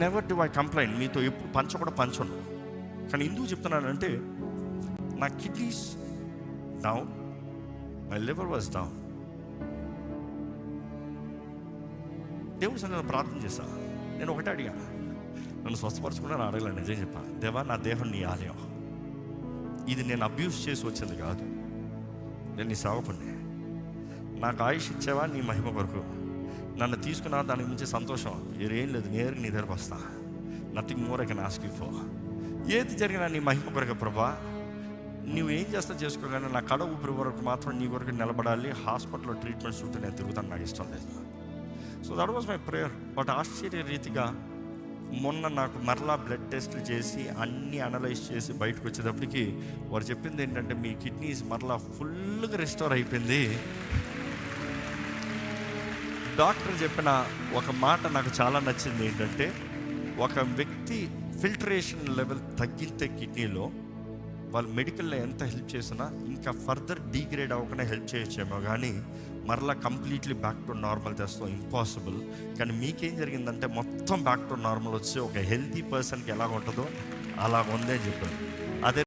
Never do I complaint, మీతో ఎప్పుడు పంచను. కానీ ఎందుకు చెప్తున్నానంటే, నా kidneys down, my liver was down. దేవుడి సన్నిధిలో ప్రార్థన చేశా. నేను ఒకటే అడిగా, నన్ను స్వస్థపరచుకున్నా అడగలే. నిజం చెప్పా, దేవా నా దేహం నీ ఆలయం, ఇది నేను అబ్యూస్ చేసి వచ్చింది కాదు, నేను నీ సేవకుడిని. నాకు ఆయుష్ ఇచ్చావా నీ మహిమ కొరకు, నన్ను తీసుకున్నా దానికి మించి సంతోషం ఏం లేదు. నేరుగా నీ దగ్గరకు వస్తా, nothing more I can ask you for. ఏది జరిగినా నీ మహిమ కొరకు ప్రభా, నువ్వు ఏం చేస్తా చేసుకోగానే నా కడ ఊపిరి వరకు మాత్రం నీ కొరకు నిలబడాలి. హాస్పిటల్లో ట్రీట్మెంట్ చుట్టూ నేను తిరుగుతాను, నాకు ఇష్టం లేదు. So that was my prayer. But ఆశ్చర్య రీతిగా మొన్న నాకు మరలా బ్లడ్ టెస్ట్లు చేసి అన్నీ అనలైజ్ చేసి బయటకు వచ్చేటప్పటికి వారు చెప్పింది ఏంటంటే, మీ కిడ్నీస్ మరలా ఫుల్గా రెస్టోర్ అయిపోయింది. డాక్టర్ చెప్పిన ఒక మాట నాకు చాలా నచ్చింది. ఏంటంటే, ఒక వ్యక్తి ఫిల్టరేషన్ లెవెల్ తగ్గితే కిడ్నీలో, వాళ్ళు మెడికల్లో ఎంత హెల్ప్ చేసినా ఇంకా ఫర్దర్ డీగ్రేడ్ అవ్వకుండా హెల్ప్ చేయొచ్చేమో, కానీ మరలా కంప్లీట్లీ బ్యాక్ టు నార్మల్ తెస్తాం ఇంపాసిబుల్. కానీ మీకేం జరిగిందంటే మొత్తం బ్యాక్ టు నార్మల్ వచ్చి ఒక హెల్తీ పర్సన్కి ఎలాగ ఉంటుందో అలా ఉందే అని చెప్పారు. అదే